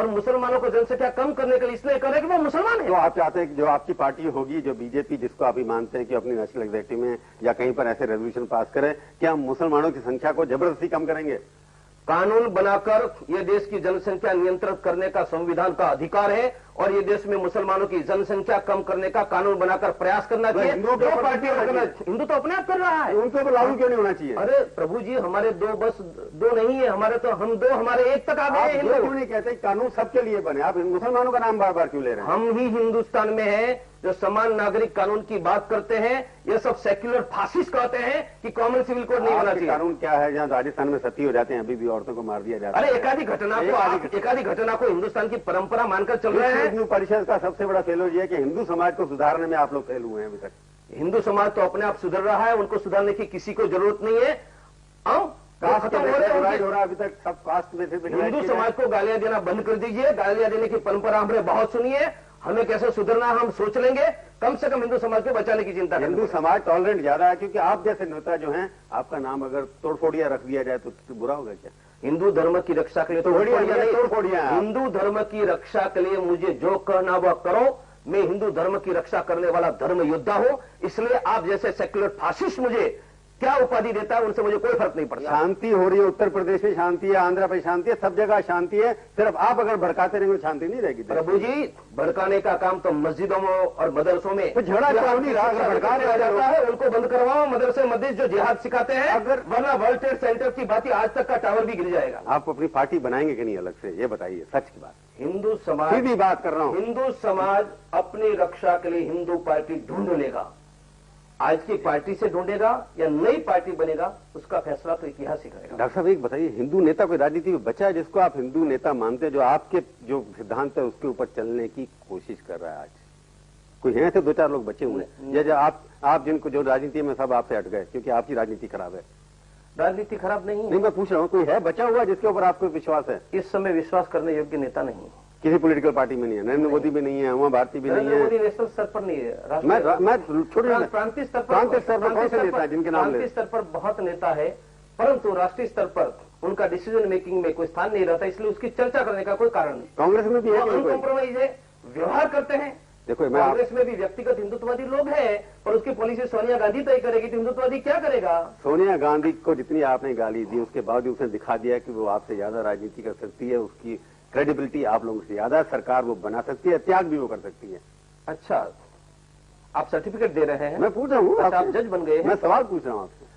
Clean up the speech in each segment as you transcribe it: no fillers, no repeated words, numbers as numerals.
और मुसलमानों को जनसंख्या कम करने के लिए इसलिए कर रहे कि वो मुसलमान है। तो आप चाहते हैं कि जो आपकी पार्टी होगी, जो बीजेपी, जिसको आप ही मानते हैं कि अपनी नेशनल एग्जीक्यूटिव में या कहीं पर ऐसे रेजोल्यूशन पास करे कि हम मुसलमानों की संख्या को जबरदस्ती कम करेंगे? कानून बनाकर ये देश की जनसंख्या नियंत्रित करने का संविधान का अधिकार है और ये देश में मुसलमानों की जनसंख्या कम करने का कानून बनाकर प्रयास करना चाहिए। हिंदू तो अपने आप कर रहा है, उनको तो लागू क्यों नहीं होना चाहिए? अरे प्रभु जी, हमारे दो नहीं है, हमारे तो हम दो, हमारे एक तक आ गए हैं। क्यों नहीं कहते कानून सबके लिए बने? आप मुसलमानों का नाम बार बार क्यों ले रहे हैं? हम ही हिंदुस्तान में हैं जो समान नागरिक कानून की बात करते हैं। ये सब सेक्युलर फासिस्ट कहते हैं कि कॉमन सिविल कोड नहीं होना चाहिए। कानून क्या है जहाँ राजस्थान में सती हो जाते हैं, अभी भी औरतों को मार दिया जाता है? अरे एकाधिक घटना को हिंदुस्तान की परंपरा मानकर चल रहे हैं। हिंदू परिषद का सबसे बड़ा फेलियर ये है कि हिंदू समाज को सुधारने में आप लोग फेल हुए हैं अभी तक। हिंदू समाज तो अपने आप सुधर रहा है, उनको सुधारने की किसी को जरूरत नहीं है। खत्म हो रहा है अभी तक सब कास्ट में से। हिंदू समाज को गालियां देना बंद कर दीजिए। गालियां देने की परंपरा हमने बहुत सुनी है। हमें कैसे सुधरना हम सोच लेंगे। कम से कम हिंदू समाज को बचाने की चिंता। हिंदू समाज टॉलरेंट ज्यादा है क्योंकि आप जैसे नेता जो हैं, आपका नाम अगर तोड़फोड़िया रख दिया जाए तो बुरा होगा क्या? हिंदू धर्म की रक्षा के लिए तोड़फोड़िया, हिंदू धर्म की रक्षा के लिए मुझे जो करना वह करो। मैं हिंदू धर्म की रक्षा करने वाला धर्म योद्धा हूं, इसलिए आप जैसे सेक्युलर फासिस्ट मुझे क्या उपाधि देता है उनसे मुझे कोई फर्क नहीं पड़ता। शांति हो रही है, उत्तर प्रदेश में शांति है, आंध्र प्रदेश शांति है, सब जगह शांति है। सिर्फ आप अगर भड़काते रहेंगे तो शांति नहीं रहेगी। प्रभु जी, भड़काने का काम तो मस्जिदों में और मदरसों में तो झगड़ा भड़का जाता है, उनको बंद करवाओ। मदरसे मस्जिद जो जिहाद सिखाते हैं, अगर वरना वर्ल्ड ट्रेड सेंटर की बात आज तक का टावर भी गिर जाएगा। आप अपनी पार्टी बनाएंगे कि नहीं अलग से, ये बताइए सच की बात। हिंदू समाज, सीधी बात कर रहा हूं, हिंदू समाज अपनी रक्षा के लिए हिंदू पार्टी ढूंढ लेगा। आज की पार्टी से ढूंढेगा या नई पार्टी बनेगा, उसका फैसला तो इतिहास ही करेगा। डॉक्टर साहब एक बताइए, हिंदू नेता कोई राजनीति में बचा है जिसको आप हिंदू नेता मानते हैं, जो आपके जो सिद्धांत है उसके ऊपर चलने की कोशिश कर रहा है? आज कोई है तो 2-4 लोग बचे हुए हैं, या जो आप जिनको जो राजनीति में सब आपसे हट गए क्योंकि आपकी राजनीति खराब है? राजनीति खराब नहीं है। नहीं, मैं पूछ रहा हूँ कोई है बचा हुआ जिसके ऊपर आपको विश्वास है? इस समय विश्वास करने योग्य नेता नहीं है। किसी पॉलिटिकल पार्टी में नहीं है, नरेंद्र मोदी भी नहीं है, उमा भारती भी नहीं है, मोदी नेशनल स्तर पर नहीं है, मैं छोटे प्रांतीय स्तर पर कौन से नेता जिनके नाम प्रांतीय स्तर पर बहुत नेता है, परंतु राष्ट्रीय स्तर पर उनका डिसीजन मेकिंग में कोई स्थान नहीं रहता, इसलिए उसकी चर्चा करने का कोई कारण नहीं। कांग्रेस में भी है, कॉम्प्रोमाइज है, व्यवहार करते हैं। देखो कांग्रेस में भी व्यक्तिगत हिंदुत्ववादी लोग हैं, पर उसकी पॉलिसी सोनिया गांधी तय करेगी तो हिंदुत्ववादी क्या करेगा? सोनिया गांधी को जितनी आपने गाली दी उसके बावजूद उसने दिखा दिया कि वो आपसे ज्यादा राजनीति कर सकती है, उसकी क्रेडिबिलिटी आप लोगों से ज्यादा, सरकार वो बना सकती है, त्याग भी वो कर सकती है। अच्छा, आप सर्टिफिकेट दे रहे हैं? मैं पूछ रहा हूँ, आप जज बन गए हैं? मैं सवाल पूछ रहा हूँ आपसे।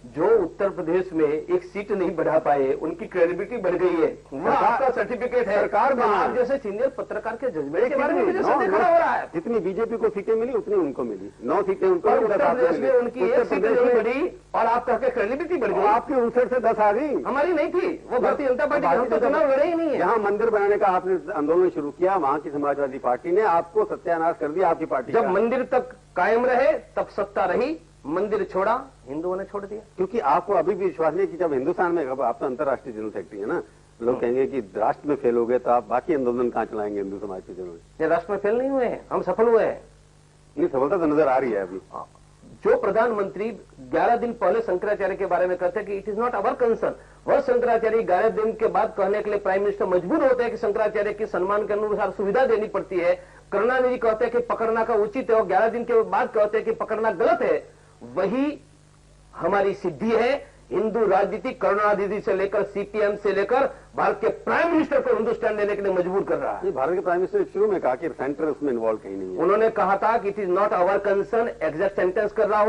जो उत्तर प्रदेश में एक सीट नहीं बढ़ा पाए, उनकी क्रेडिबिलिटी बढ़ गई है, वो आपका सर्टिफिकेट है। सरकार में आप जैसे सीनियर पत्रकार के जजमेंट के बारे में मुझे संदेह खड़ा हो रहा है। जितनी बीजेपी को सीटें मिली उतनी उनको मिली, 9 सीटें उनको। उत्तर प्रदेश में उनकी एक सीट नहीं बढ़ी और आप कहते क्रेडिबिलिटी बढ़ गई। आपकी 59 से 10 आ गई, हमारी नहीं थी। वो भारतीय जनता पार्टी तो चुनाव लड़े ही नहीं है। जहाँ मंदिर बनाने का आपने आंदोलन शुरू किया, वहाँ की समाजवादी पार्टी ने आपको सत्यानाश कर दिया। आपकी पार्टी जब मंदिर तक कायम रहे तब सत्ता रही, मंदिर छोड़ा हिंदुओं ने छोड़ दिया। क्योंकि आपको अभी भी विश्वास नहीं कि जब हिंदुस्तान में, आप तो अंतर्राष्ट्रीय जनरल सेक्रेटरी है ना, लोग कहेंगे कि राष्ट्र में फेल हो गए तो आप बाकी आंदोलन कहाँ चलाएंगे हिंदू समाज के जरूर? ये राष्ट्र में फेल नहीं हुए हैं, हम सफल हुए हैं। नहीं, सफलता तो नजर आ रही है अभी। जो प्रधानमंत्री 11 दिन पहले शंकराचार्य के बारे में कहते हैं कि it is not our concern, वह शंकराचार्य 11 दिन के बाद कहने के लिए प्राइम मिनिस्टर मजबूर होते हैं कि शंकराचार्य की सम्मान के अनुसार सुविधा देनी पड़ती है। करुणानिधि कहते हैं कि पकड़ना का उचित है और 11 दिन के बाद कहते हैं कि पकड़ना गलत है। वही हमारी सिद्धि है। हिंदू राजनीति करुणानिधि से लेकर सीपीएम से लेकर भारत के प्राइम मिनिस्टर को हिंदू स्टैंड लेने के लिए मजबूर कर रहा है। भारत के प्राइम मिनिस्टर शुरू में कहा कि सेंटर उसमें इन्वॉल्व कहीं नहीं है। उन्होंने कहा था कि it is not our concern, exact sentence कर रहा हूं।